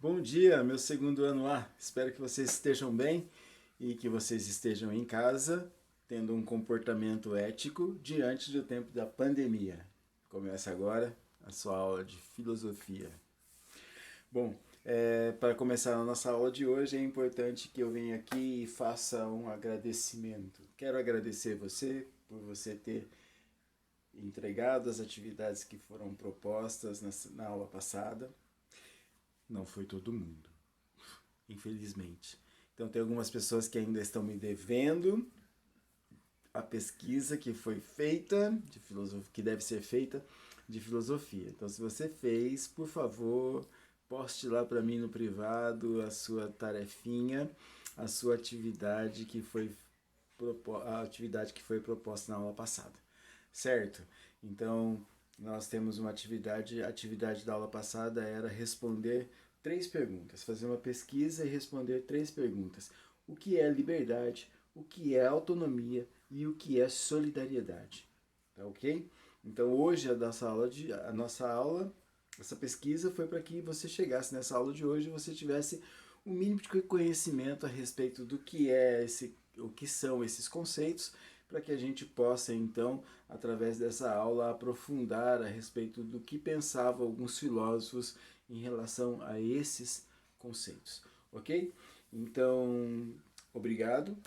Bom dia, meu segundo ano A. Espero que vocês estejam bem e que vocês estejam em casa, tendo um comportamento ético diante do tempo da pandemia. Começa agora a sua aula de filosofia. Bom, para começar a nossa aula de hoje, é importante que eu venha aqui e faça um agradecimento. Quero agradecer você por você ter entregado as atividades que foram propostas na aula passada. Não foi todo mundo, infelizmente. Então tem algumas pessoas que ainda estão me devendo a pesquisa que foi feita de filosofia, que deve ser feita de filosofia. Então se você fez, por favor, poste lá para mim no privado a sua tarefinha, a sua atividade que foi a atividade que foi proposta na aula passada. Certo? Então, nós temos uma atividade, a atividade da aula passada era responder 3 perguntas, fazer uma pesquisa e responder 3 perguntas. O que é liberdade, o que é autonomia e o que é solidariedade. Tá ok? Então hoje a nossa aula, essa pesquisa foi para que você chegasse nessa aula de hoje e você tivesse um mínimo de conhecimento a respeito do que o que são esses conceitos, para que a gente possa então, através dessa aula, aprofundar a respeito do que pensavam alguns filósofos em relação a esses conceitos, ok? Então, obrigado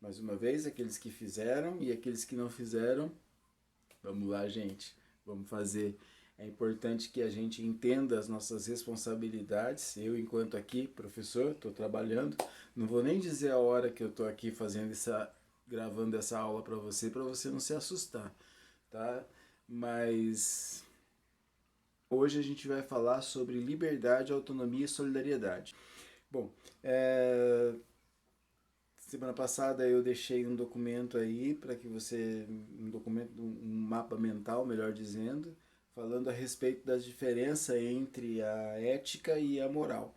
mais uma vez aqueles que fizeram e aqueles que não fizeram. Vamos lá, gente, vamos fazer. É importante que a gente entenda as nossas responsabilidades. Eu, enquanto aqui, professor, estou trabalhando. Não vou nem dizer a hora que eu estou aqui gravando essa aula para você não se assustar, tá? Mas hoje a gente vai falar sobre liberdade, autonomia e solidariedade. Bom, semana passada eu deixei um documento aí para que um mapa mental, melhor dizendo, falando a respeito das diferenças entre a ética e a moral.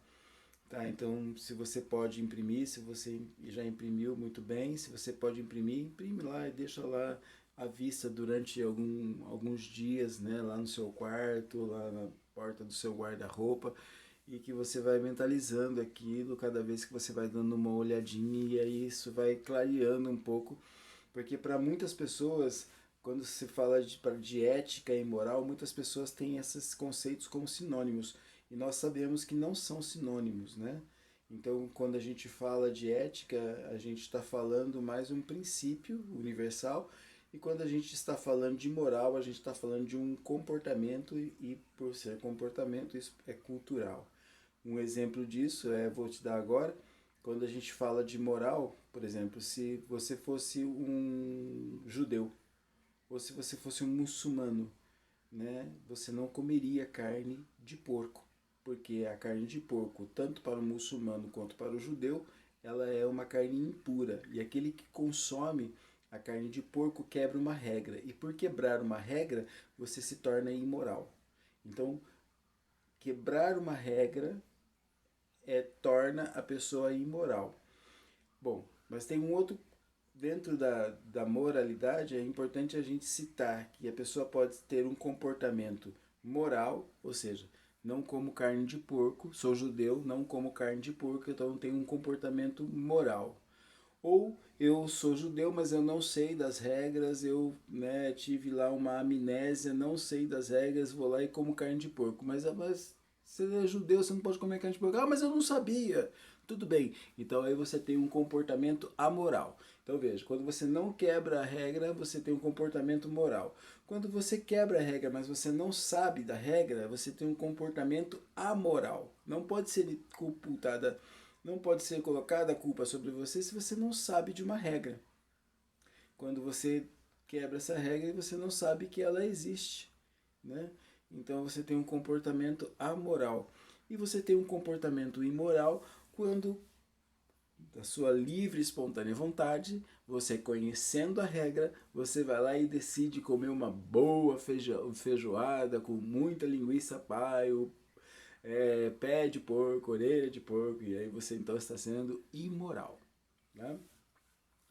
Tá? Então, se você pode imprimir, se você já imprimiu, muito bem. Se você pode imprimir, imprime lá e deixa lá à vista durante alguns dias, né, lá no seu quarto, lá na porta do seu guarda-roupa, e que você vai mentalizando aquilo cada vez que você vai dando uma olhadinha, e aí isso vai clareando um pouco, porque para muitas pessoas, quando se fala de ética e moral, muitas pessoas têm esses conceitos como sinônimos, e nós sabemos que não são sinônimos, né? Então, quando a gente fala de ética, a gente está falando mais um princípio universal, e quando a gente está falando de moral, a gente está falando de um comportamento, e por ser comportamento, isso é cultural. Um exemplo disso vou te dar agora, quando a gente fala de moral, por exemplo, se você fosse um judeu, ou se você fosse um muçulmano, né, você não comeria carne de porco, porque a carne de porco, tanto para o muçulmano quanto para o judeu, ela é uma carne impura, e aquele que consome a carne de porco quebra uma regra, e por quebrar uma regra, você se torna imoral. Então, quebrar uma regra torna a pessoa imoral. Bom, mas tem um outro, dentro da moralidade, é importante a gente citar que a pessoa pode ter um comportamento moral, ou seja, não como carne de porco, sou judeu, não como carne de porco, então tenho um comportamento moral. Ou eu sou judeu, mas eu não sei das regras, eu tive lá uma amnésia, não sei das regras, vou lá e como carne de porco. Mas você é judeu, você não pode comer carne de porco. Ah, mas eu não sabia. Tudo bem. Então aí você tem um comportamento amoral. Então veja, quando você não quebra a regra, você tem um comportamento moral. Quando você quebra a regra, mas você não sabe da regra, você tem um comportamento amoral. Não pode ser colocada a culpa sobre você se você não sabe de uma regra. Quando você quebra essa regra, você não sabe que ela existe, né? Então você tem um comportamento amoral. E você tem um comportamento imoral quando, da sua livre e espontânea vontade, você conhecendo a regra, você vai lá e decide comer uma boa feijoada com muita linguiça paio, pé de porco, orelha de porco, e aí você então está sendo imoral. Né?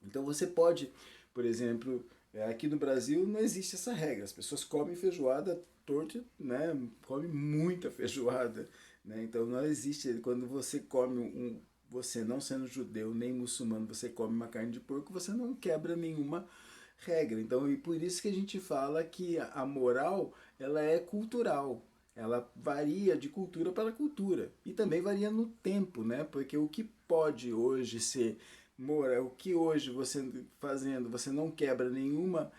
Então você pode, por exemplo, aqui no Brasil não existe essa regra, as pessoas comem feijoada torta, né? Comem muita feijoada, né? Então não existe, quando você come você não sendo judeu nem muçulmano, você come uma carne de porco, você não quebra nenhuma regra. Então, e por isso que a gente fala que a moral, ela é cultural. Ela varia de cultura para cultura e também varia no tempo, né? Porque o que pode hoje ser moral, o que hoje você fazendo, você não quebra nenhuma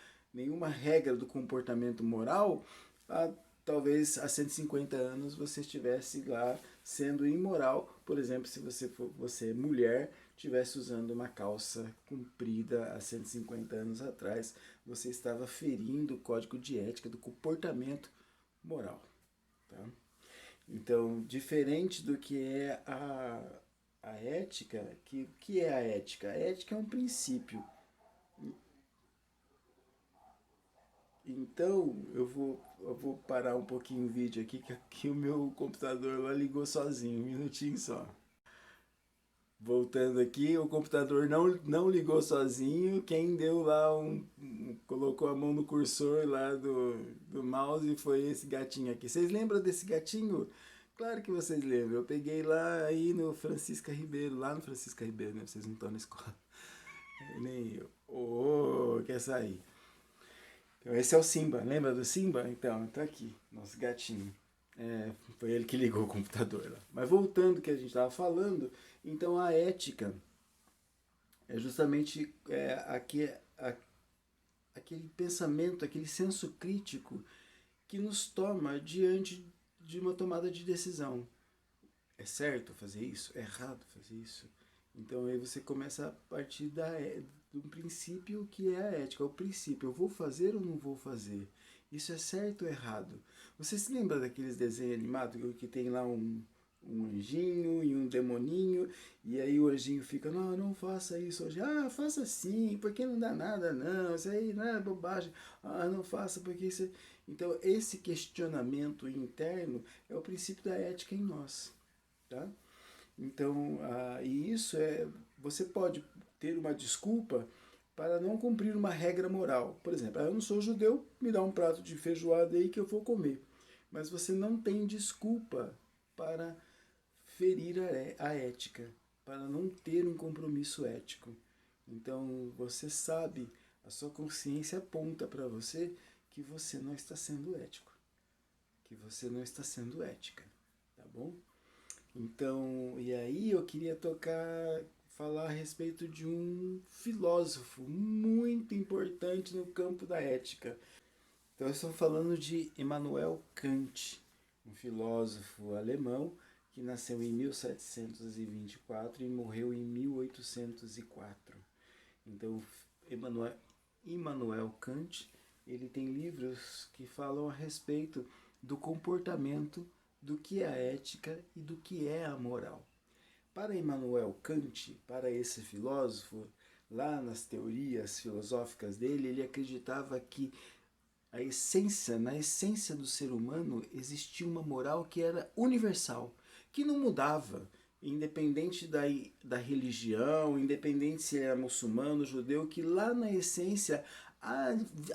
regra do comportamento moral, há, talvez há 150 anos você estivesse lá sendo imoral, por exemplo, se você mulher, estivesse usando uma calça comprida há 150 anos atrás, você estava ferindo o código de ética do comportamento moral. Tá? Então, diferente do que é a ética, que é a ética? A ética é um princípio. Então, eu vou parar um pouquinho o vídeo aqui, que aqui o meu computador lá ligou sozinho, um minutinho só. Voltando aqui, o computador não ligou sozinho. Quem deu lá colocou a mão no cursor lá do mouse foi esse gatinho aqui. Vocês lembram desse gatinho? Claro que vocês lembram. Eu peguei lá aí no Francisca Ribeiro, lá no Francisca Ribeiro, né? Vocês não estão na escola. Nem eu. Oh, quer sair. Então, esse é o Simba. Lembra do Simba? Então, tá aqui, nosso gatinho. É, foi ele que ligou o computador lá. Mas voltando ao que a gente estava falando, então a ética é justamente aquele pensamento, aquele senso crítico que nos toma diante de uma tomada de decisão. É certo fazer isso? É errado fazer isso? Então aí você começa a partir do princípio que é a ética. O princípio, eu vou fazer ou não vou fazer? Isso é certo ou errado? Você se lembra daqueles desenhos animados que tem lá um anjinho e um demoninho, e aí o anjinho fica, não, não faça isso hoje. Ah, faça sim, porque não dá nada não, isso aí não é bobagem. Ah, não faça porque isso... Então esse questionamento interno é o princípio da ética em nós, tá? Então, e isso você pode ter uma desculpa para não cumprir uma regra moral. Por exemplo, eu não sou judeu, me dá um prato de feijoada aí que eu vou comer. Mas você não tem desculpa para ferir a ética, para não ter um compromisso ético. Então, você sabe, a sua consciência aponta para você que você não está sendo ético, que você não está sendo ética, tá bom? Então, e aí eu queria falar a respeito de um filósofo muito importante no campo da ética. Então, eu estou falando de Immanuel Kant, um filósofo alemão que nasceu em 1724 e morreu em 1804. Então, Immanuel Kant, ele tem livros que falam a respeito do comportamento, do que é a ética e do que é a moral. Para Immanuel Kant, para esse filósofo, lá nas teorias filosóficas dele, ele acreditava que na essência do ser humano, existia uma moral que era universal, que não mudava, independente da religião, independente se era muçulmano, judeu, que lá na essência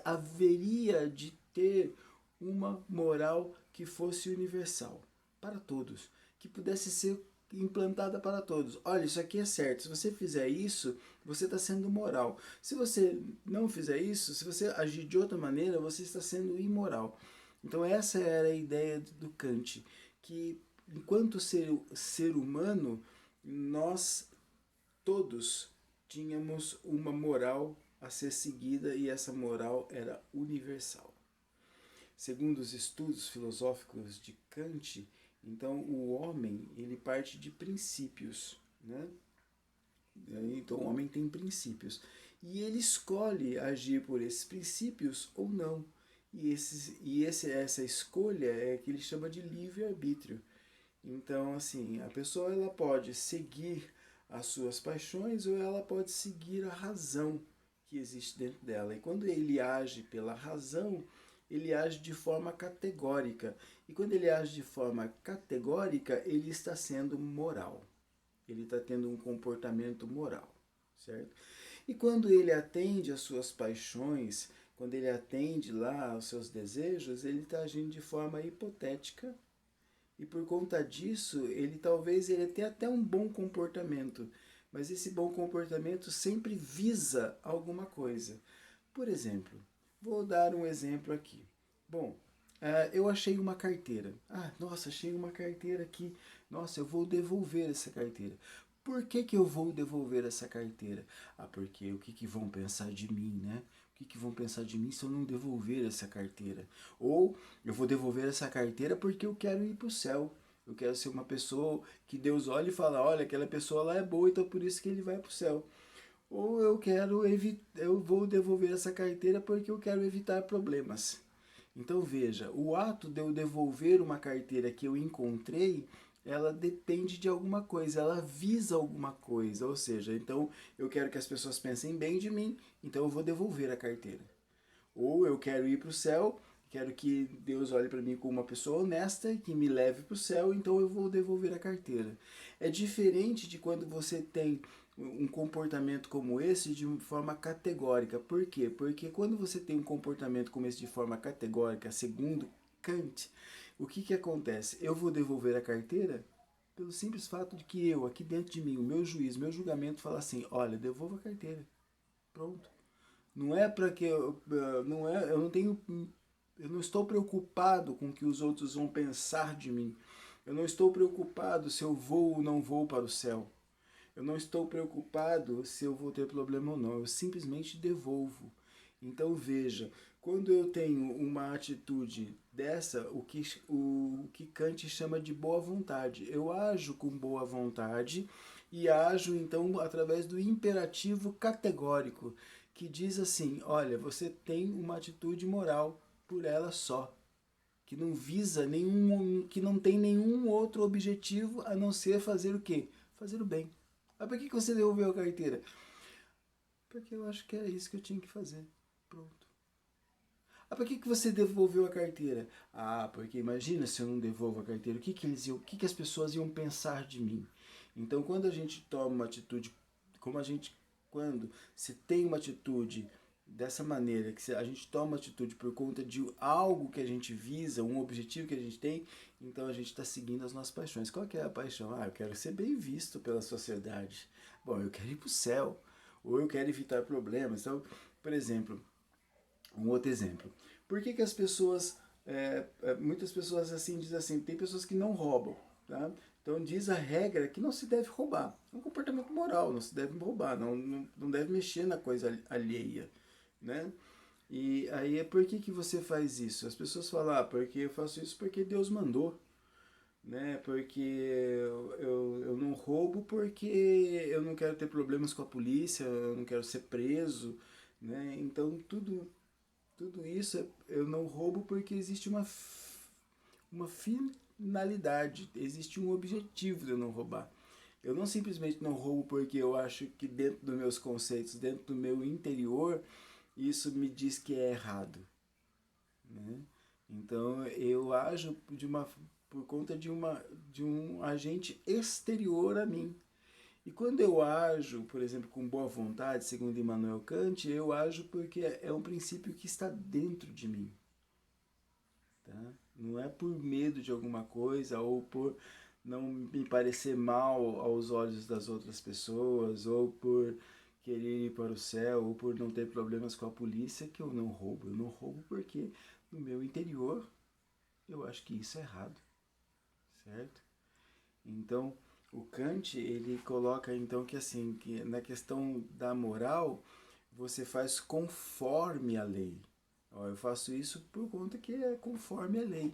haveria de ter uma moral que fosse universal para todos, que pudesse ser implantada para todos. Olha, isso aqui é certo. Se você fizer isso, você está sendo moral. Se você não fizer isso, se você agir de outra maneira, você está sendo imoral. Então essa era a ideia do Kant, que enquanto ser humano, nós todos tínhamos uma moral a ser seguida e essa moral era universal. Segundo os estudos filosóficos de Kant, então o homem ele parte de princípios, né? Então o homem tem princípios e ele escolhe agir por esses princípios ou não. Essa escolha é que ele chama de livre-arbítrio. Então, assim, a pessoa ela pode seguir as suas paixões ou ela pode seguir a razão que existe dentro dela. E quando ele age pela razão, ele age de forma categórica. E quando ele age de forma categórica, ele está sendo moral. Ele está tendo um comportamento moral, certo? E quando ele atende às suas paixões, quando ele atende lá aos seus desejos, ele está agindo de forma hipotética E por conta disso, ele tenha até um bom comportamento, mas esse bom comportamento sempre visa alguma coisa. Por exemplo, vou dar um exemplo aqui. Bom, eu achei uma carteira. Ah, nossa, achei uma carteira aqui. Nossa, eu vou devolver essa carteira. Por que, que eu vou devolver essa carteira? Ah, porque o que, que vão pensar de mim, né? O que, que vão pensar de mim se eu não devolver essa carteira? Ou eu vou devolver essa carteira porque eu quero ir para o céu. Eu quero ser uma pessoa que Deus olha e fala, olha, aquela pessoa lá é boa, então por isso que ele vai para o céu. Ou eu vou devolver essa carteira porque eu quero evitar problemas. Então veja, o ato de eu devolver uma carteira que eu encontrei, ela depende de alguma coisa, ela visa alguma coisa, ou seja, então eu quero que as pessoas pensem bem de mim, então eu vou devolver a carteira. Ou eu quero ir para o céu, quero que Deus olhe para mim como uma pessoa honesta e que me leve para o céu, então eu vou devolver a carteira. É diferente de quando você tem um comportamento como esse de forma categórica. Por quê? Porque quando você tem um comportamento como esse de forma categórica, segundo Kant, o que, que acontece? Eu vou devolver a carteira pelo simples fato de que eu, aqui dentro de mim, o meu juízo, meu julgamento fala assim, olha, devolva a carteira. Pronto. Não é para que não é, eu não estou preocupado com o que os outros vão pensar de mim. Eu não estou preocupado se eu vou ou não vou para o céu. Eu não estou preocupado se eu vou ter problema ou não. Eu simplesmente devolvo. Então veja, quando eu tenho uma atitude dessa, o que Kant chama de boa vontade, eu ajo com boa vontade e ajo então através do imperativo categórico, que diz assim: olha, você tem uma atitude moral por ela só, que não visa nenhum, que não tem nenhum outro objetivo a não ser fazer o quê? Fazer o bem. Mas por que você devolveu a carteira? Porque eu acho que era isso que eu tinha que fazer. Pronto. Ah, por que você devolveu a carteira? Ah, porque imagina se eu não devolvo a carteira, o que, que as pessoas iam pensar de mim? Então, quando a gente toma uma atitude, como a gente, quando se tem uma atitude dessa maneira, que a gente toma uma atitude por conta de algo que a gente visa, um objetivo que a gente tem, então a gente está seguindo as nossas paixões. Qual que é a paixão? Ah, eu quero ser bem visto pela sociedade. Bom, eu quero ir para o céu. Ou eu quero evitar problemas. Então, por exemplo, um outro exemplo. Por que, que as pessoas, muitas pessoas assim dizem assim, tem pessoas que não roubam, tá? Então diz a regra que não se deve roubar. É um comportamento moral, não se deve roubar, não deve mexer na coisa alheia, né? E aí é por que, que você faz isso? As pessoas falam, ah, porque eu faço isso porque Deus mandou, né? Porque eu não roubo porque eu não quero ter problemas com a polícia, eu não quero ser preso, né? Então tudo isso eu não roubo porque existe uma finalidade, existe um objetivo de eu não roubar. Eu não simplesmente não roubo porque eu acho que dentro dos meus conceitos, dentro do meu interior, isso me diz que é errado, né? Então eu ajo por conta de um agente exterior a mim. E quando eu ajo, por exemplo, com boa vontade, segundo Immanuel Kant, eu ajo porque é um princípio que está dentro de mim. Tá? Não é por medo de alguma coisa ou por não me parecer mal aos olhos das outras pessoas ou por querer ir para o céu ou por não ter problemas com a polícia que eu não roubo. Eu não roubo porque no meu interior eu acho que isso é errado, certo? Então, o Kant, ele coloca então que assim, que na questão da moral, você faz conforme a lei. Ó, eu faço isso por conta que é conforme a lei.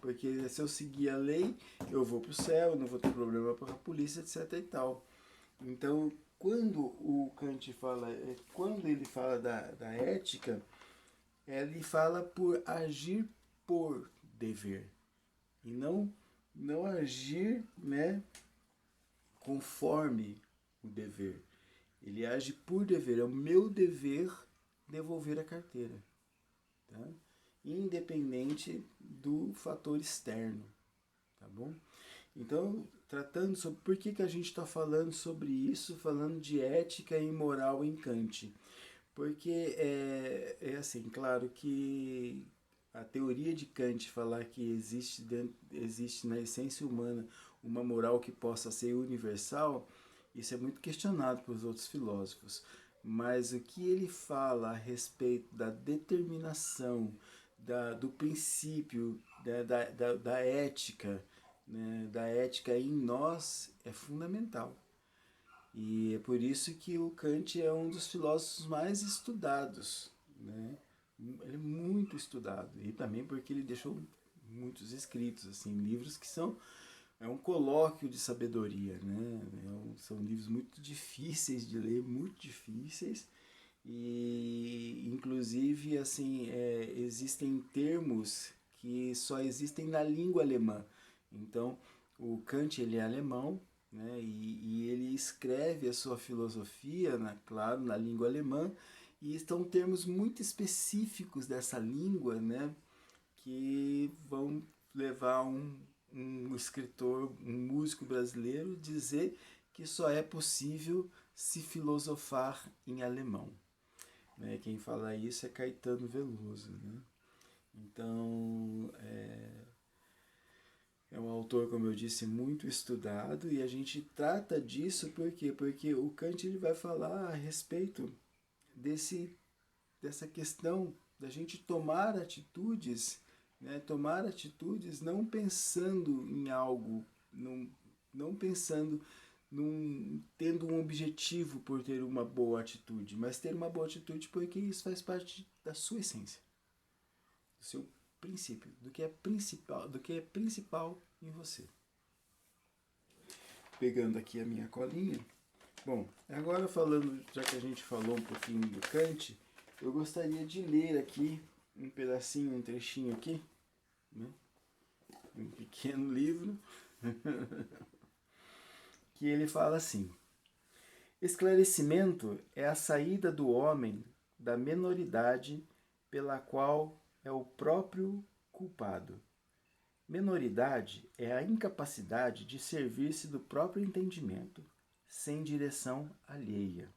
Porque se eu seguir a lei, eu vou para o céu, não vou ter problema com a polícia, etc e tal. Então, quando o Kant fala, quando ele fala da ética, ele fala por agir por dever e não agir, né, conforme o dever. Ele age por dever, é o meu dever devolver a carteira, tá? Independente do fator externo, tá bom? Então, tratando sobre por que a gente está falando sobre isso, falando de ética e moral em Kant. Porque é assim, claro que a teoria de Kant falar que existe na essência humana uma moral que possa ser universal, isso é muito questionado pelos outros filósofos. Mas o que ele fala a respeito da determinação, do princípio, da ética, né, da ética em nós, é fundamental. E é por isso que o Kant é um dos filósofos mais estudados, né? Ele é muito estudado, e também porque ele deixou muitos escritos, assim, livros que são um colóquio de sabedoria, né? São livros muito difíceis de ler, muito difíceis, e inclusive assim existem termos que só existem na língua alemã. Então o Kant, ele é alemão, né? E ele escreve a sua filosofia, claro, na língua alemã, e estão termos muito específicos dessa língua, né, que vão levar um escritor, um músico brasileiro dizer que só é possível se filosofar em alemão. Né? Quem fala isso é Caetano Veloso. Né? Então, é um autor, como eu disse, muito estudado, e a gente trata disso por quê? Porque o Kant, ele vai falar a respeito dessa questão da gente tomar atitudes, né? Tomar atitudes não pensando em algo, não pensando tendo um objetivo por ter uma boa atitude, mas ter uma boa atitude porque isso faz parte da sua essência, do seu princípio, do que é principal em você. Pegando aqui a minha colinha. Bom, agora falando, já que a gente falou um pouquinho do Kant, eu gostaria de ler aqui um pedacinho, um trechinho aqui, né? Um pequeno livro, que ele fala assim: esclarecimento é a saída do homem da menoridade pela qual é o próprio culpado. Menoridade é a incapacidade de servir-se do próprio entendimento, sem direção alheia.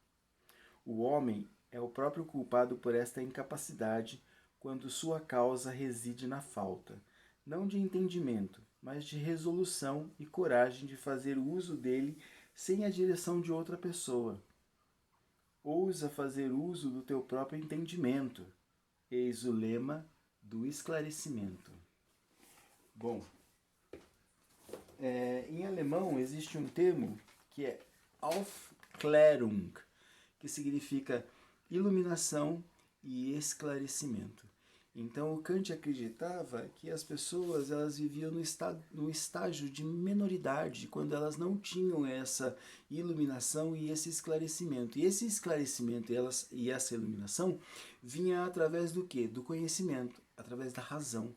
O homem é o próprio culpado por esta incapacidade, quando sua causa reside na falta, não de entendimento, mas de resolução e coragem de fazer uso dele sem a direção de outra pessoa. Ousa fazer uso do teu próprio entendimento. Eis o lema do esclarecimento. Bom, em alemão existe um termo que é Aufklärung, que significa iluminação e esclarecimento. Então o Kant acreditava que as pessoas elas viviam no estágio de menoridade, quando elas não tinham essa iluminação e esse esclarecimento. E esse esclarecimento e essa iluminação vinha através do quê? Do conhecimento, através da razão.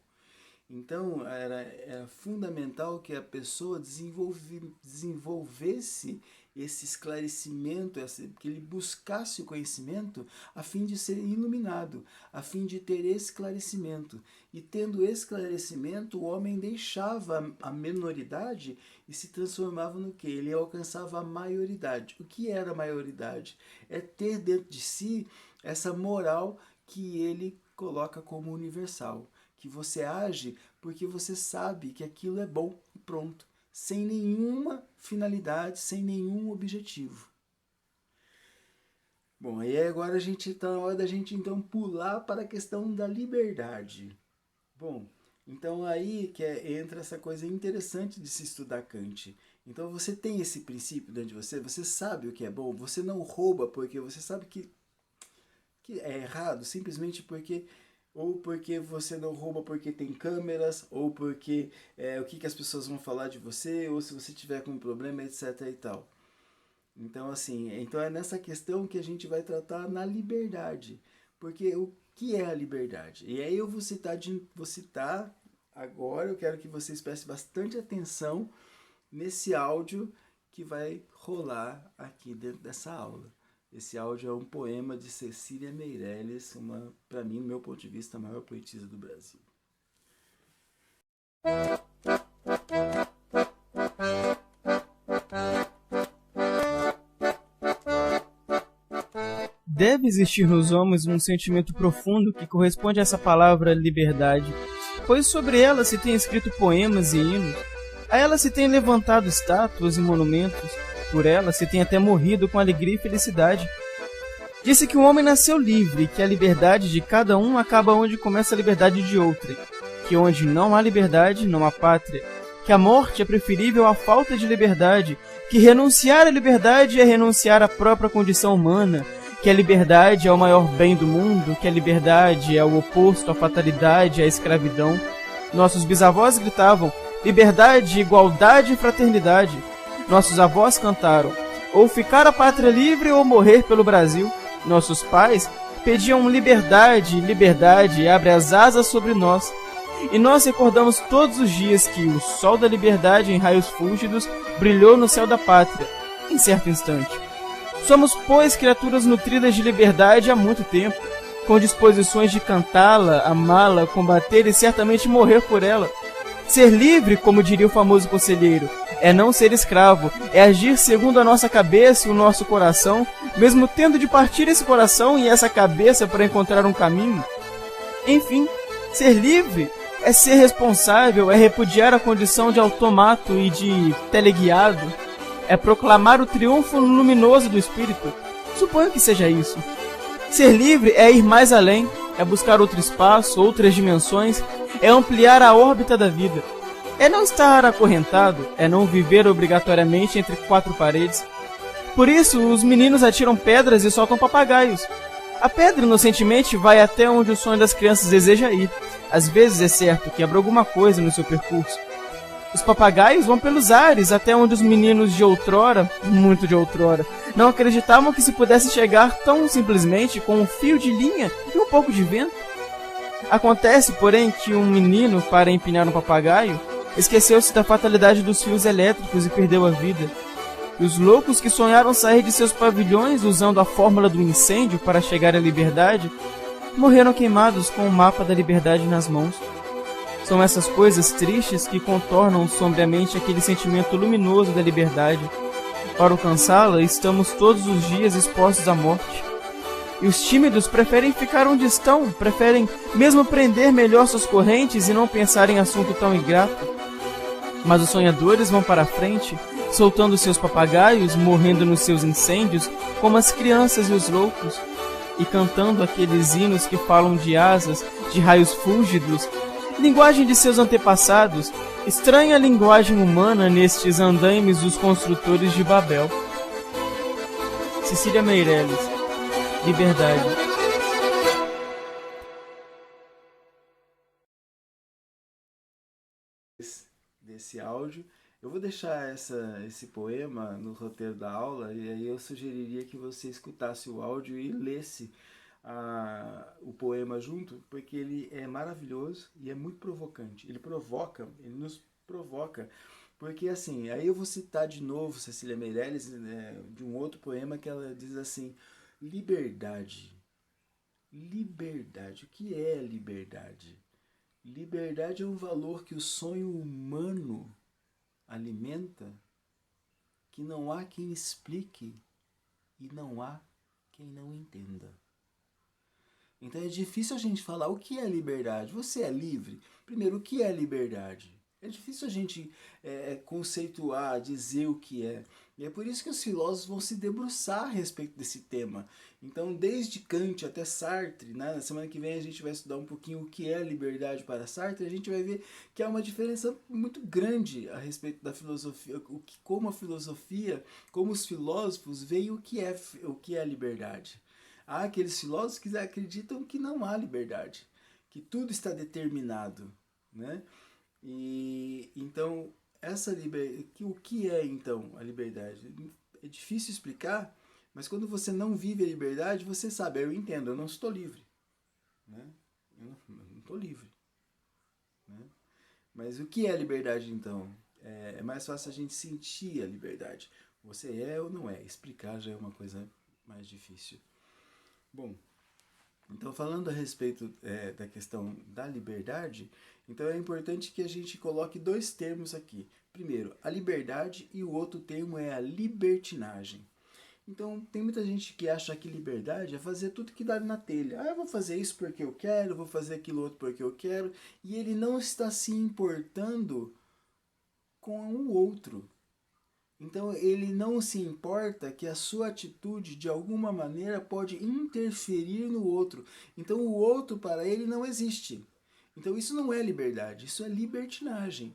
Então era fundamental que a pessoa desenvolvesse esse esclarecimento, que ele buscasse o conhecimento a fim de ser iluminado, a fim de ter esclarecimento. E tendo esclarecimento, o homem deixava a menoridade e se transformava no quê? Ele alcançava a maioridade. O que era a maioridade? É ter dentro de si essa moral que ele coloca como universal. Que você age porque você sabe que aquilo é bom e pronto, sem nenhuma finalidade, sem nenhum objetivo. Bom, aí agora está na hora da gente então pular para a questão da liberdade. Bom, então aí entra essa coisa interessante de se estudar Kant. Então você tem esse princípio dentro de você sabe o que é bom, você não rouba porque você sabe que é errado, simplesmente porque ou porque você não rouba porque tem câmeras, ou porque o que as pessoas vão falar de você, ou se você tiver com um problema, etc. e tal. Então, assim, é nessa questão que a gente vai tratar na liberdade. Porque o que é a liberdade? E aí eu vou citar agora, eu quero que vocês prestem bastante atenção nesse áudio que vai rolar aqui dentro dessa aula. Esse áudio é um poema de Cecília Meirelles, para mim, do meu ponto de vista, a maior poetisa do Brasil. Deve existir nos homens um sentimento profundo que corresponde a essa palavra liberdade, pois sobre ela se tem escrito poemas e hinos, a ela se tem levantado estátuas e monumentos, por ela se tem até morrido com alegria e felicidade. Disse que o homem nasceu livre, que a liberdade de cada um acaba onde começa a liberdade de outrem, que onde não há liberdade, não há pátria, que a morte é preferível à falta de liberdade, que renunciar à liberdade é renunciar à própria condição humana, que a liberdade é o maior bem do mundo, que a liberdade é o oposto à fatalidade, à escravidão. Nossos bisavós gritavam, liberdade, igualdade e fraternidade. Nossos avós cantaram, ou ficar a pátria livre ou morrer pelo Brasil. Nossos pais pediam liberdade, liberdade, abre as asas sobre nós. E nós recordamos todos os dias que o sol da liberdade em raios fúlgidos brilhou no céu da pátria, em certo instante. Somos, pois, criaturas nutridas de liberdade há muito tempo, com disposições de cantá-la, amá-la, combater e certamente morrer por ela. Ser livre, como diria o famoso conselheiro, é não ser escravo, é agir segundo a nossa cabeça e o nosso coração, mesmo tendo de partir esse coração e essa cabeça para encontrar um caminho. Enfim, ser livre é ser responsável, é repudiar a condição de automato e de teleguiado, é proclamar o triunfo luminoso do espírito. Suponho que seja isso. Ser livre é ir mais além, é buscar outro espaço, outras dimensões, é ampliar a órbita da vida. É não estar acorrentado, é não viver obrigatoriamente entre quatro paredes. Por isso, os meninos atiram pedras e soltam papagaios. A pedra inocentemente vai até onde o sonho das crianças deseja ir. Às vezes é certo, quebra alguma coisa no seu percurso. Os papagaios vão pelos ares até onde os meninos de outrora, muito de outrora, não acreditavam que se pudesse chegar tão simplesmente com um fio de linha e um pouco de vento. Acontece, porém, que um menino, para empinar um papagaio, esqueceu-se da fatalidade dos fios elétricos e perdeu a vida. E os loucos que sonharam sair de seus pavilhões usando a fórmula do incêndio para chegar à liberdade, morreram queimados com o mapa da liberdade nas mãos. São essas coisas tristes que contornam sombriamente aquele sentimento luminoso da liberdade. Para alcançá-la, estamos todos os dias expostos à morte. E os tímidos preferem ficar onde estão, preferem mesmo prender melhor suas correntes e não pensar em assunto tão ingrato. Mas os sonhadores vão para a frente, soltando seus papagaios, morrendo nos seus incêndios, como as crianças e os loucos, e cantando aqueles hinos que falam de asas, de raios fúlgidos, linguagem de seus antepassados, estranha linguagem humana nestes andaimes dos construtores de Babel. Cecília Meirelles, Liberdade. Desse áudio. Eu vou deixar esse poema no roteiro da aula e aí eu sugeriria que você escutasse o áudio e lesse o poema junto, porque ele é maravilhoso e é muito provocante. Ele nos provoca, porque assim, aí eu vou citar de novo Cecília Meirelles, de um outro poema que ela diz assim, liberdade. Liberdade. O que é liberdade? Liberdade é um valor que o sonho humano alimenta, que não há quem explique e não há quem não entenda. Então é difícil a gente falar o que é liberdade. Você é livre? Primeiro, o que é liberdade? É difícil a gente conceituar, dizer o que é. E é por isso que os filósofos vão se debruçar a respeito desse tema. Então, desde Kant até Sartre, né? Na semana que vem a gente vai estudar um pouquinho o que é liberdade para Sartre, a gente vai ver que há uma diferença muito grande a respeito da filosofia, como a filosofia, como os filósofos veem o que é a liberdade. Há aqueles filósofos que acreditam que não há liberdade, que tudo está determinado, né? E então o que é então a liberdade? É difícil explicar, mas quando você não vive a liberdade, você sabe, eu entendo, eu não estou livre, né? Eu não estou livre, né? Mas o que é a liberdade então? É mais fácil a gente sentir a liberdade. Você é ou não é? Explicar já é uma coisa mais difícil. Bom, então falando a respeito da questão da liberdade, então é importante que a gente coloque dois termos aqui. Primeiro, a liberdade e o outro termo é a libertinagem. Então, tem muita gente que acha que liberdade é fazer tudo que dá na telha. Ah, eu vou fazer isso porque eu quero, vou fazer aquilo outro porque eu quero. E ele não está se importando com o outro. Então, ele não se importa que a sua atitude, de alguma maneira, pode interferir no outro. Então, o outro, para ele, não existe. Então, isso não é liberdade, isso é libertinagem.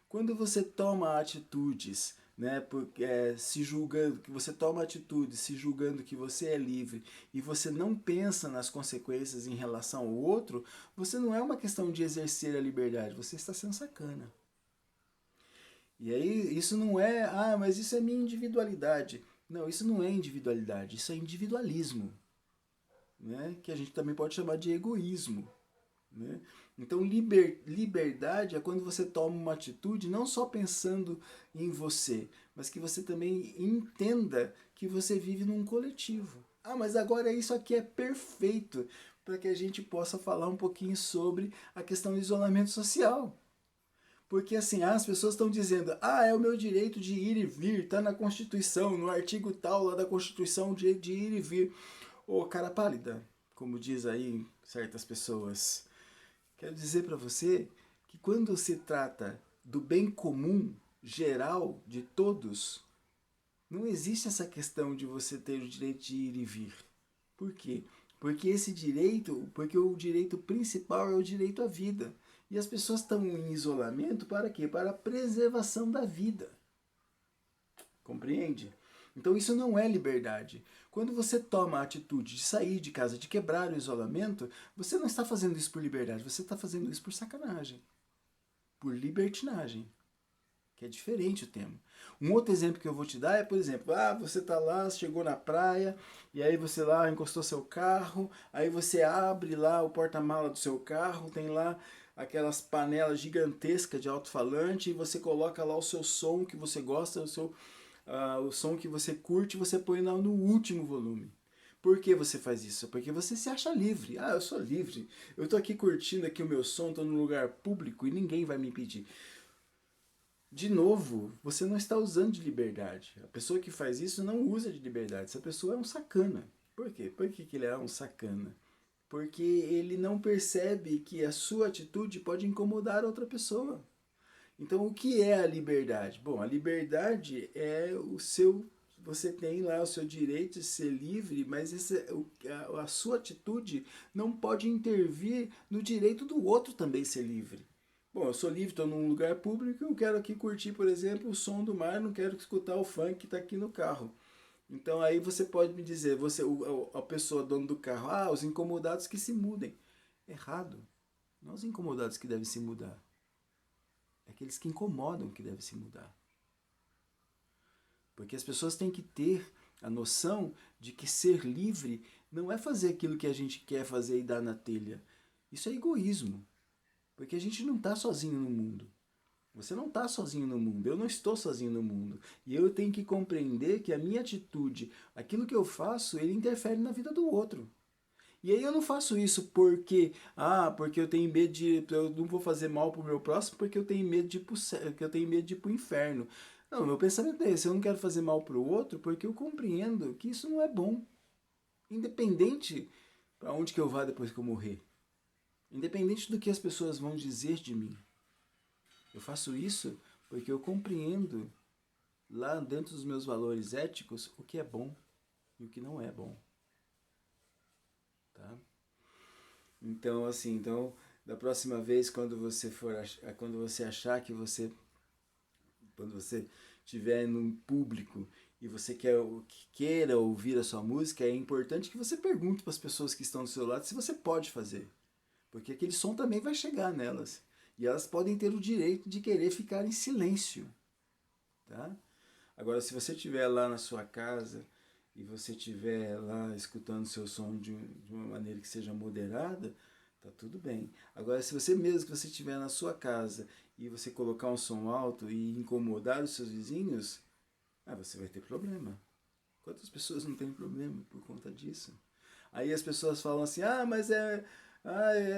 Quando você toma atitudes, né, porque, se julgando, que você toma atitudes se julgando que você é livre e você não pensa nas consequências em relação ao outro, você não é uma questão de exercer a liberdade, você está sendo sacana. E aí isso não é, mas isso é minha individualidade. Não, isso não é individualidade, isso é individualismo, né? Que a gente também pode chamar de egoísmo. Né? Então, liberdade é quando você toma uma atitude não só pensando em você, mas que você também entenda que você vive num coletivo. Mas agora isso aqui é perfeito para que a gente possa falar um pouquinho sobre a questão do isolamento social. Porque assim, as pessoas estão dizendo, é o meu direito de ir e vir, está na Constituição, no artigo tal lá da Constituição, de ir e vir. Ô, cara pálida, como diz aí certas pessoas. Quero dizer para você que quando se trata do bem comum geral de todos, não existe essa questão de você ter o direito de ir e vir. Por quê? Porque o direito principal é o direito à vida. E as pessoas estão em isolamento para quê? Para a preservação da vida. Compreende? Então isso não é liberdade. Quando você toma a atitude de sair de casa, de quebrar o isolamento, você não está fazendo isso por liberdade, você está fazendo isso por sacanagem, por libertinagem, que é diferente o tema. Um outro exemplo que eu vou te dar é, por exemplo, você está lá, chegou na praia, e aí você lá encostou seu carro, aí você abre lá o porta-mala do seu carro, tem lá aquelas panelas gigantescas de alto-falante, e você coloca lá o seu som que você gosta, o som que você curte, você põe lá no último volume. Por que você faz isso? Porque você se acha livre. Eu sou livre. Eu estou aqui curtindo aqui o meu som, estou num lugar público e ninguém vai me impedir. De novo, você não está usando de liberdade. A pessoa que faz isso não usa de liberdade. Essa pessoa é um sacana. Por quê? Por que ele é um sacana? Porque ele não percebe que a sua atitude pode incomodar outra pessoa. Então, o que é a liberdade? Bom, a liberdade é o seu... Você tem lá o seu direito de ser livre, mas a sua atitude não pode intervir no direito do outro também ser livre. Bom, eu sou livre, estou num lugar público, eu quero aqui curtir, por exemplo, o som do mar, não quero escutar o funk que está aqui no carro. Então aí você pode me dizer, a pessoa dona do carro, os incomodados que se mudem. Errado. Não os incomodados que devem se mudar. É aqueles que incomodam que devem se mudar. Porque as pessoas têm que ter a noção de que ser livre não é fazer aquilo que a gente quer fazer e dar na telha. Isso é egoísmo. Porque a gente não está sozinho no mundo. Você não está sozinho no mundo, eu não estou sozinho no mundo. E eu tenho que compreender que a minha atitude, aquilo que eu faço, ele interfere na vida do outro. E aí eu não faço isso porque eu tenho medo eu não vou fazer mal pro meu próximo porque eu tenho medo de ir pro inferno. Não, meu pensamento é esse, eu não quero fazer mal pro outro porque eu compreendo que isso não é bom. Independente para onde que eu vá depois que eu morrer. Independente do que as pessoas vão dizer de mim. Eu faço isso porque eu compreendo lá dentro dos meus valores éticos o que é bom e o que não é bom. Tá? Então, assim, da próxima vez quando você achar que quando você estiver num público e você queira ouvir a sua música, é importante que você pergunte para as pessoas que estão do seu lado se você pode fazer. Porque aquele som também vai chegar nelas. E elas podem ter o direito de querer ficar em silêncio. Tá? Agora, se você estiver lá na sua casa e você estiver lá escutando seu som de uma maneira que seja moderada, tá tudo bem. Agora, se você mesmo que você estiver na sua casa e você colocar um som alto e incomodar os seus vizinhos, você vai ter problema. Quantas pessoas não têm problema por conta disso? Aí as pessoas falam assim, mas é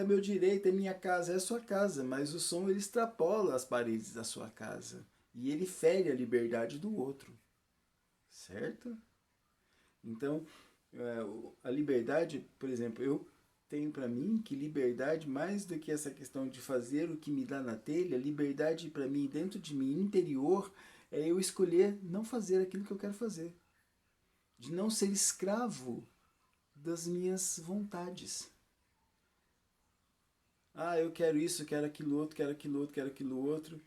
meu direito, é minha casa, é sua casa, mas o som ele extrapola as paredes da sua casa e ele fere a liberdade do outro, certo? Então, a liberdade, por exemplo, eu tenho para mim que liberdade, mais do que essa questão de fazer o que me dá na telha, liberdade para mim, dentro de mim, interior, é eu escolher não fazer aquilo que eu quero fazer. De não ser escravo das minhas vontades. Ah, eu quero isso, quero aquilo outro, quero aquilo outro, quero aquilo outro.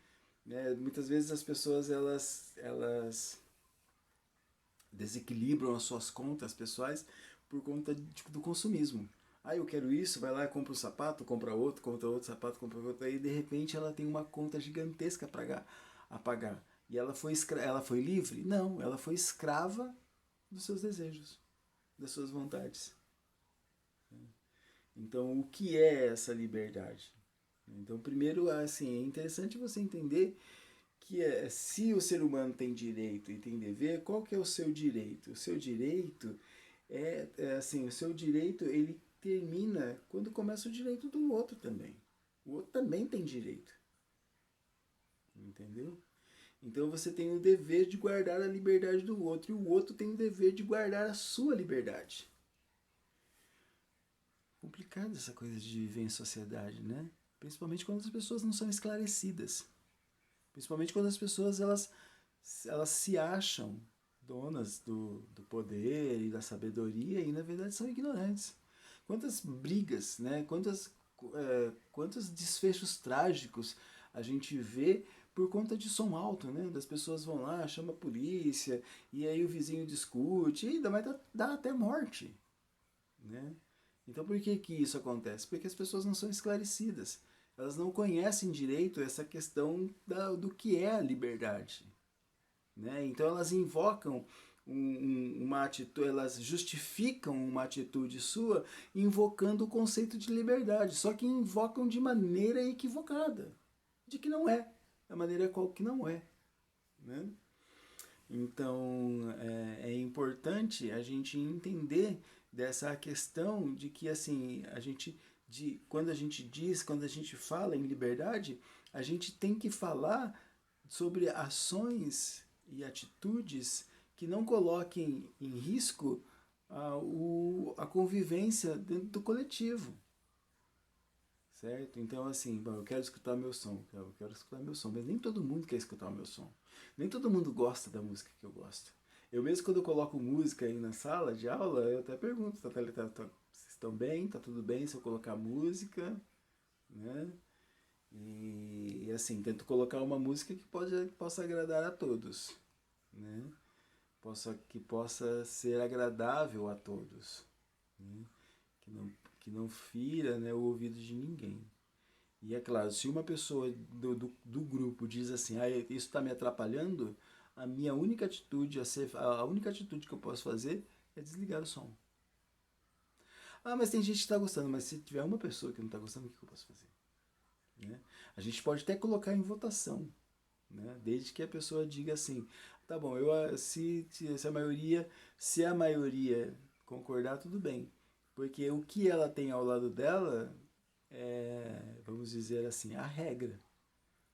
Muitas vezes as pessoas elas desequilibram as suas contas pessoais por conta do consumismo. Ah, eu quero isso, vai lá, compra um sapato, compra outro sapato, compra outro. Aí de repente ela tem uma conta gigantesca a pagar. E ela foi livre? Não, ela foi escrava dos seus desejos, das suas vontades. Então, o que é essa liberdade? Então, primeiro, assim, é interessante você entender que se o ser humano tem direito e tem dever, qual que é o seu direito? O seu direito assim, o seu direito ele termina quando começa o direito do outro também. O outro também tem direito. Entendeu? Então você tem o dever de guardar a liberdade do outro e o outro tem o dever de guardar a sua liberdade. Complicado essa coisa de viver em sociedade, né? Principalmente quando as pessoas não são esclarecidas. Principalmente quando as pessoas elas se acham donas do poder e da sabedoria e na verdade são ignorantes. Quantas brigas, né? Quantos desfechos trágicos a gente vê por conta de som alto, né? Das pessoas vão lá, chama a polícia, e aí o vizinho discute, e dá até morte, né? Então por que isso acontece? Porque as pessoas não são esclarecidas. Elas não conhecem direito essa questão do que é a liberdade. Né? Então elas invocam uma atitude, elas justificam uma atitude sua invocando o conceito de liberdade, só que invocam de maneira equivocada, de que não é, a maneira qual que não é. Né? Então é importante a gente entender dessa questão de que assim quando a gente fala em liberdade, a gente tem que falar sobre ações e atitudes que não coloquem em risco a convivência dentro do coletivo. Certo? Então, assim, bom, eu quero escutar meu som, eu quero escutar meu som, mas nem todo mundo quer escutar o meu som. Nem todo mundo gosta da música que eu gosto. Eu mesmo quando eu coloco música aí na sala de aula, eu até pergunto, vocês estão bem? Tá tudo bem se eu colocar música? Né? E assim, tento colocar uma música que possa agradar a todos. Né? Que possa ser agradável a todos. Né? Que, não, que não fira, né, o ouvido de ninguém. E é claro, se uma pessoa do grupo diz assim, isso está me atrapalhando, a minha única atitude, a única atitude que eu posso fazer é desligar o som. Ah, mas tem gente que está gostando, mas se tiver uma pessoa que não está gostando, o que eu posso fazer? Né? A gente pode até colocar em votação, né? Desde que a pessoa diga assim, tá bom, se a maioria concordar, tudo bem. Porque o que ela tem ao lado dela vamos dizer assim, a regra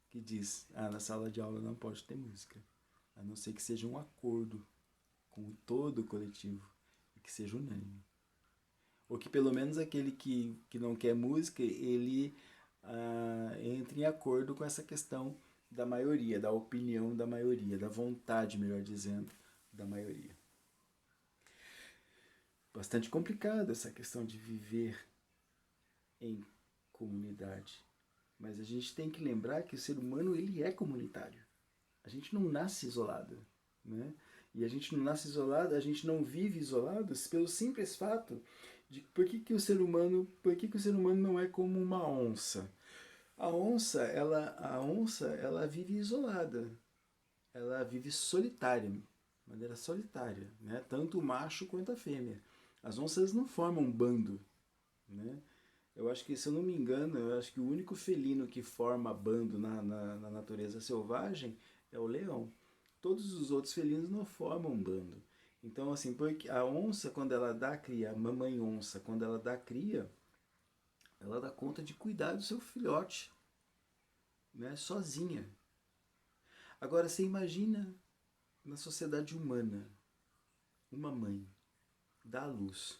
que diz, na sala de aula não pode ter música, a não ser que seja um acordo com todo o coletivo e que seja unânime. Ou que pelo menos aquele que não quer música, ele entre em acordo com essa questão da maioria, da opinião da maioria, da vontade, melhor dizendo, da maioria. Bastante complicado essa questão de viver em comunidade. Mas a gente tem que lembrar que o ser humano ele é comunitário. A gente não nasce isolado, né? E a gente não nasce isolado, a gente não vive isolados pelo simples fato de por que o ser humano não é como uma onça? A onça, ela vive isolada. Ela vive solitária, de maneira solitária, né? Tanto o macho quanto a fêmea. As onças não formam um bando, né? Eu acho que, se eu não me engano, eu acho que o único felino que forma bando na natureza selvagem é o leão. Todos os outros felinos não formam bando. Então, assim, porque a onça, quando ela dá cria, a mamãe onça, quando ela dá cria, ela dá conta de cuidar do seu filhote, né, sozinha. Agora, você imagina na sociedade humana, uma mãe. dá à luz,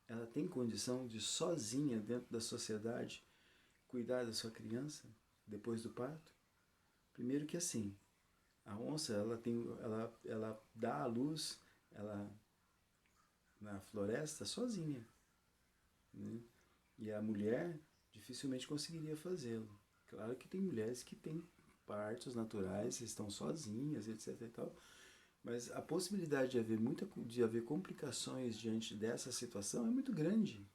ela tem condição de sozinha dentro da sociedade cuidar da sua criança depois do parto? Primeiro que assim, a onça ela dá à luz ela na floresta sozinha, né? E a mulher dificilmente conseguiria fazê-lo. Claro que tem mulheres que têm partos naturais, estão sozinhas, etc. e tal, mas a possibilidade de haver complicações diante dessa situação é muito grande.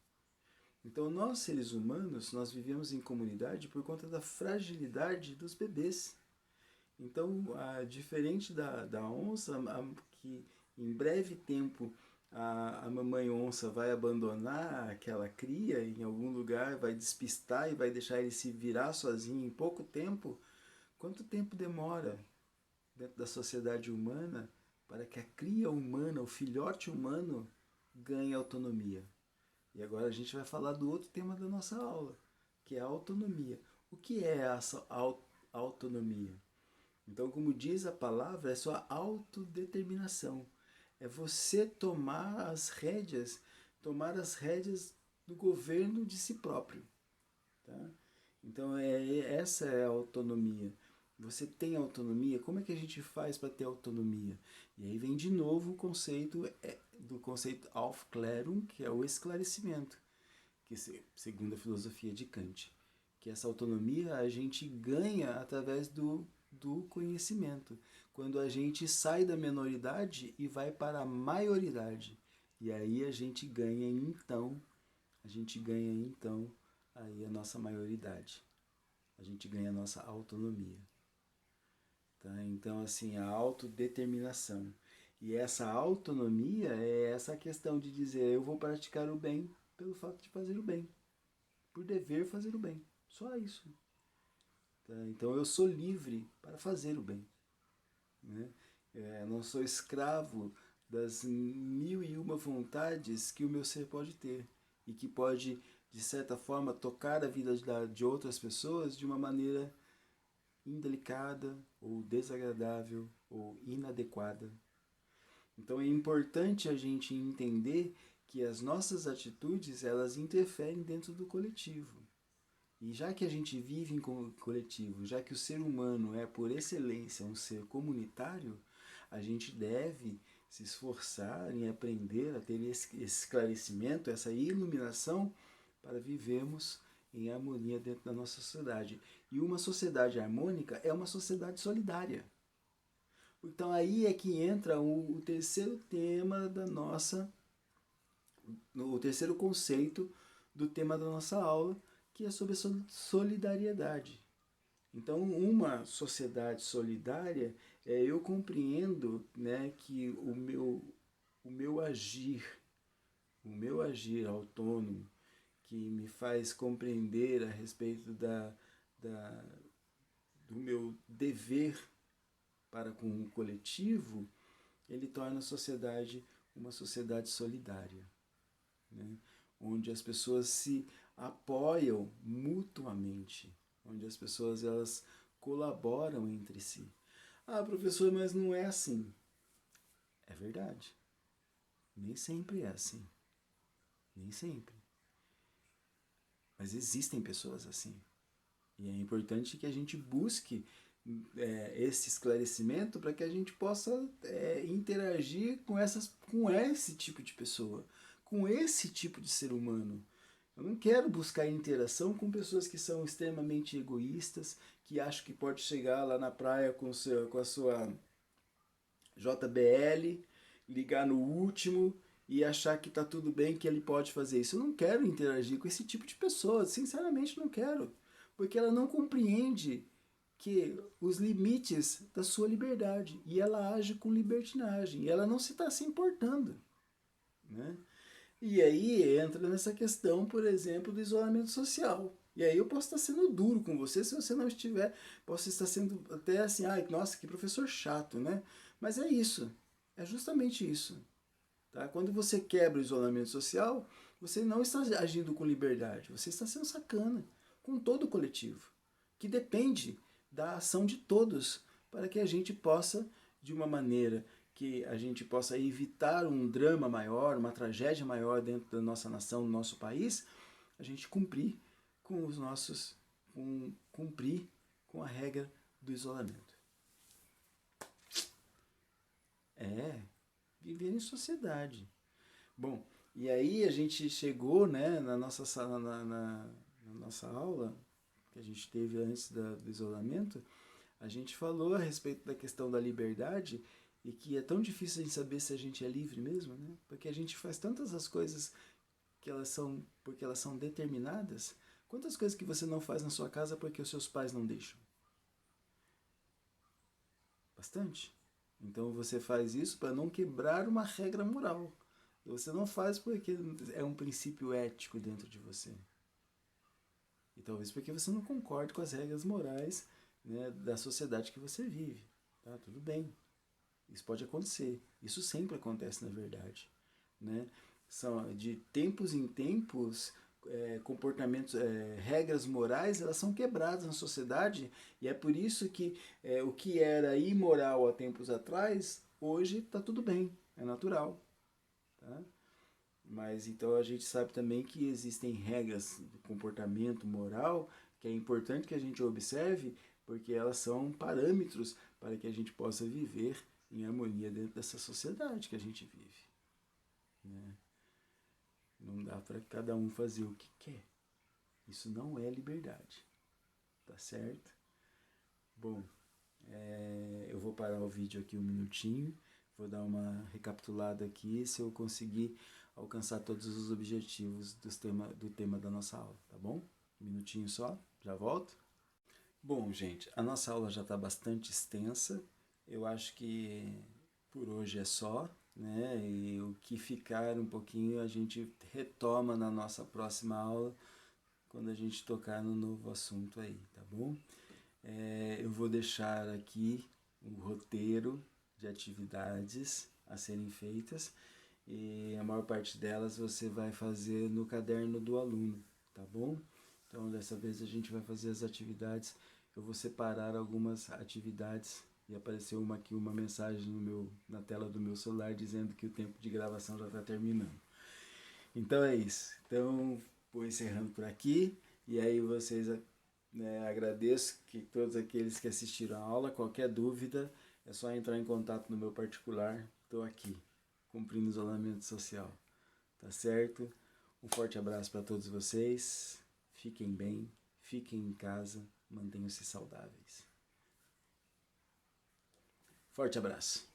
Então nós, seres humanos, nós vivemos em comunidade por conta da fragilidade dos bebês. Então, diferente da onça, que em breve tempo a mamãe onça vai abandonar aquela cria em algum lugar, vai despistar e vai deixar ele se virar sozinho em pouco tempo, quanto tempo demora dentro da sociedade humana para que a cria humana, o filhote humano, ganhe autonomia? E agora a gente vai falar do outro tema da nossa aula, que é a autonomia. O que é essa autonomia? Então, como diz a palavra, é sua autodeterminação. É você tomar as rédeas do governo de si próprio. Tá? Então, essa é a autonomia. Você tem autonomia? Como é que a gente faz para ter autonomia? E aí vem de novo o conceito do conceito Aufklärung, que é o esclarecimento, que segundo a filosofia de Kant, que essa autonomia a gente ganha através do conhecimento, quando a gente sai da menoridade e vai para a maioridade. E aí a gente ganha então aí a nossa maioridade. A gente ganha a nossa autonomia. Tá? Então, assim, a autodeterminação. E essa autonomia é essa questão de dizer, eu vou praticar o bem pelo fato de fazer o bem. Por dever fazer o bem. Só isso. Tá? Então eu sou livre para fazer o bem. Né? Não sou escravo das 1001 vontades que o meu ser pode ter. E que pode, de certa forma, tocar a vida de outras pessoas de uma maneira indelicada, ou desagradável, ou inadequada. Então é importante a gente entender que as nossas atitudes, elas interferem dentro do coletivo. E já que a gente vive em coletivo, já que o ser humano é por excelência um ser comunitário, a gente deve se esforçar em aprender a ter esse esclarecimento, essa iluminação para vivermos em harmonia dentro da nossa sociedade. E uma sociedade harmônica é uma sociedade solidária. Então aí é que entra o terceiro tema da nossa, o terceiro conceito do tema da nossa aula, que é sobre solidariedade. Então, uma sociedade solidária, eu compreendo, né, que o meu agir autônomo, que me faz compreender a respeito do meu dever para com o coletivo, ele torna a sociedade uma sociedade solidária, né? Onde as pessoas se apoiam mutuamente, onde as pessoas elas colaboram entre si. Ah, professor, mas não é assim. É verdade. Nem sempre é assim. Nem sempre. Mas existem pessoas assim. E é importante que a gente busque esse esclarecimento para que a gente possa interagir com esse tipo de pessoa, com esse tipo de ser humano. Eu não quero buscar interação com pessoas que são extremamente egoístas, que acham que pode chegar lá na praia com a sua JBL, ligar no último e achar que está tudo bem, que ele pode fazer isso. Eu não quero interagir com esse tipo de pessoa, sinceramente não quero, porque ela não compreende que os limites da sua liberdade e ela age com libertinagem e ela não se está se importando, né? E aí entra nessa questão, por exemplo, do isolamento social. E aí eu posso estar sendo duro com você se você não estiver, posso estar sendo até assim, ai, nossa, que professor chato, né? Mas é isso, é justamente isso. Tá? Quando você quebra o isolamento social, você não está agindo com liberdade, você está sendo sacana com todo o coletivo, que depende da ação de todos para que a gente possa, de uma maneira que a gente possa evitar um drama maior, uma tragédia maior dentro da nossa nação, do nosso país, a gente cumprir com os nossos, cumprir com a regra do isolamento. Viver em sociedade. Bom, e aí a gente chegou, né, na nossa sala, na nossa aula que a gente teve antes do isolamento, a gente falou a respeito da questão da liberdade e que é tão difícil de saber se a gente é livre mesmo, né? Porque a gente faz tantas as coisas porque elas são determinadas. Quantas coisas que você não faz na sua casa porque os seus pais não deixam? Bastante. Então você faz isso para não quebrar uma regra moral. Você não faz porque é um princípio ético dentro de você. E talvez porque você não concorde com as regras morais, né, da sociedade que você vive. Tá? Tudo bem. Isso pode acontecer. Isso sempre acontece, na verdade. Né? São de tempos em tempos, comportamentos, regras morais, elas são quebradas na sociedade, e é por isso que o que era imoral há tempos atrás, hoje está tudo bem, é natural. Tá? Mas então a gente sabe também que existem regras de comportamento moral que é importante que a gente observe, porque elas são parâmetros para que a gente possa viver em harmonia dentro dessa sociedade que a gente vive. Né? Não dá para cada um fazer o que quer. Isso não é liberdade. Tá certo? Bom, eu vou parar o vídeo aqui um minutinho. Vou dar uma recapitulada aqui se eu conseguir alcançar todos os objetivos do tema da nossa aula, tá bom? Um minutinho só, já volto. Bom, gente, a nossa aula já está bastante extensa. Eu acho que por hoje é só, né? E o que ficar um pouquinho a gente retoma na nossa próxima aula, quando a gente tocar no novo assunto aí, tá bom? Eu vou deixar aqui um roteiro de atividades a serem feitas e a maior parte delas você vai fazer no caderno do aluno, tá bom? Então dessa vez a gente vai fazer as atividades, eu vou separar algumas atividades e apareceu uma mensagem na tela do meu celular dizendo que o tempo de gravação já está terminando. Então é isso, então vou encerrando por aqui e aí vocês... agradeço que todos aqueles que assistiram a aula. Qualquer dúvida é só entrar em contato no meu particular. Estou aqui, cumprindo o isolamento social. Tá certo? Um forte abraço para todos vocês. Fiquem bem, fiquem em casa, mantenham-se saudáveis. Forte abraço.